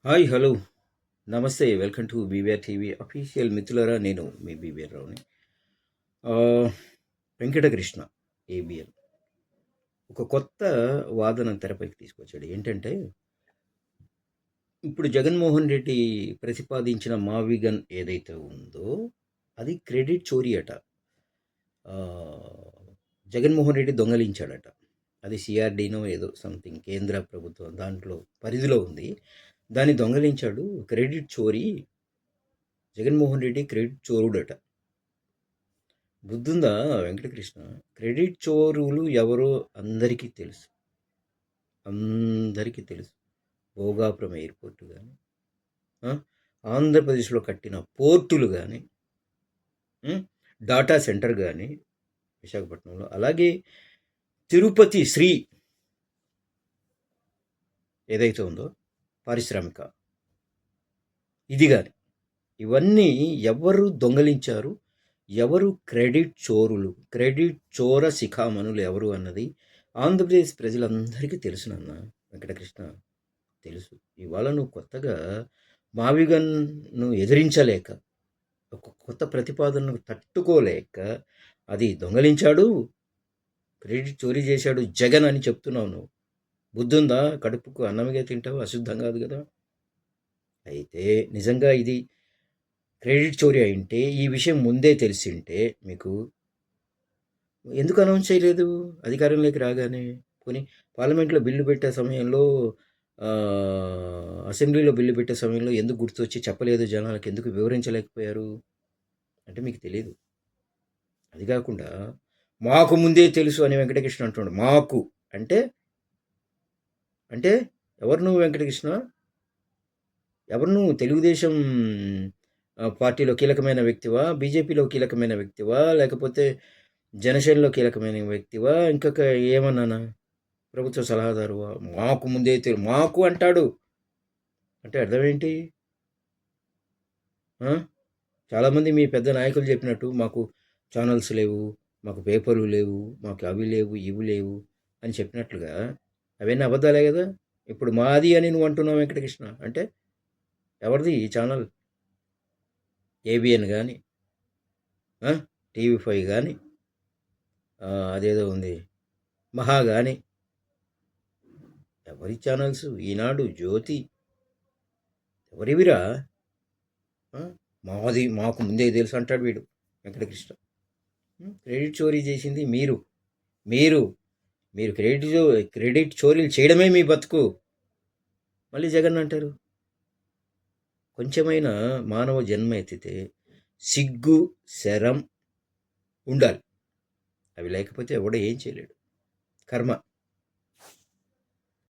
Hi hello నమస్తే welcome to BVR TV official మిత్రులరా నేను మీ బీవీఆర్ రావుని ఆ, వెంకటకృష్ణ ఏబిఎన్ ఒక కొత్త వాదన తెరపైకి తీసుకొచ్చాడు. ఏంటంటే ఇప్పుడు జగన్మోహన్ రెడ్డి ప్రతిపాదించిన మావిగన్ ఏదైతే ఉందో అది క్రెడిట్ చోరీ అట. ఆ, జగన్మోహన్ రెడ్డి దొంగలించాడట. అది సిఆర్డీనో ఏదో సంథింగ్ కేంద్ర ప్రభుత్వం దాంట్లో పరిధిలో ఉంది. దాన్ని దొంగలించాడు. క్రెడిట్ చోరీ. జగన్మోహన్ రెడ్డి క్రెడిట్ చోరుడట. బుద్ధుందా వెంకటకృష్ణ? క్రెడిట్ చోరులు ఎవరో అందరికీ తెలుసు. అందరికీ తెలుసు. భోగాపురం ఎయిర్పోర్టు కానీ, ఆంధ్రప్రదేశ్లో కట్టిన పోర్టులు కానీ, డాటా సెంటర్ కానీ విశాఖపట్నంలో, అలాగే తిరుపతి శ్రీ ఏదైతే ఉందో పారిశ్రామిక ఇది కానీ, ఇవన్నీ ఎవరు దొంగలించారు, ఎవరు క్రెడిట్ చోరులు, క్రెడిట్ చోర శిఖామణులు ఎవరు అన్నది ఆంధ్రప్రదేశ్ ప్రజలందరికీ తెలుసు నాన్న వెంకటకృష్ణ, తెలుసు. ఇవాళ నువ్వు కొత్తగా మావిగన్ను ఎదిరించలేక, ఒక కొత్త ప్రతిపాదనను తట్టుకోలేక అది దొంగలించాడు, క్రెడిట్ చోరీ చేశాడు జగన్ అని చెప్తున్నావు. నువ్వు బుద్ధుందా? కడుపుకు అన్నమిగా తింటావు, అశుద్ధం కాదు కదా. అయితే నిజంగా ఇది క్రెడిట్ చోరీ అయింటే, ఈ విషయం ముందే తెలిసింటే మీకు ఎందుకు అనౌన్స్ చేయలేదు అధికారంలోకి రాగానే? పోనీ పార్లమెంట్లో బిల్లు పెట్టే సమయంలో, అసెంబ్లీలో బిల్లు పెట్టే సమయంలో ఎందుకు గుర్తొచ్చి చెప్పలేదు జనాలకు? ఎందుకు వివరించలేకపోయారు? అంటే మీకు తెలియదు. అది కాకుండా మాకు ముందే తెలుసు అని వెంకటకృష్ణ అంటున్నాడు. మాకు అంటే అంటే ఎవరు నువ్వు వెంకటకృష్ణ? ఎవరు నువ్వు? తెలుగుదేశం పార్టీలో కీలకమైన వ్యక్తివా? బీజేపీలో కీలకమైన వ్యక్తివా? లేకపోతే జనసేనలో కీలకమైన వ్యక్తివా? ఇంకొక ఏమన్నానా? ప్రభుత్వ సలహాదారువా? మాకు ముందే మాకు అంటాడు అంటే అర్థం ఏంటి? చాలామంది మీ పెద్ద నాయకులు చెప్పినట్టు మాకు ఛానల్స్ లేవు, మాకు పేపర్లు లేవు, మాకు అవి లేవు, ఇవి లేవు అని చెప్పినట్లుగా అవన్నీ అబద్ధాలే కదా. ఇప్పుడు మాది అని నువ్వు అంటున్నావు వెంకటకృష్ణ. అంటే ఎవరిది ఈ ఛానల్? ఏబిఎన్ కానీ, టీవీ5 కానీ, అదేదో ఉంది మహా కానీ, ఎవరి ఛానల్స్? ఈనాడు, జ్యోతి, ఎవరివిరా? మాది, మాకు ముందే తెలుసు అంటాడు వీడు వెంకటకృష్ణ. క్రెడిట్ చోరీ చేసింది మీరు. మీరు మీరు క్రెడిట్ చోరీలు చేయడమే మీ బతుకు. మళ్ళీ జగన్ అంటారు. కొంచెమైనా మానవ జన్మ ఎత్తితే సిగ్గు, శరం ఉండాలి. అవి లేకపోతే ఎవడో ఏం చేయలేడు. కర్మ.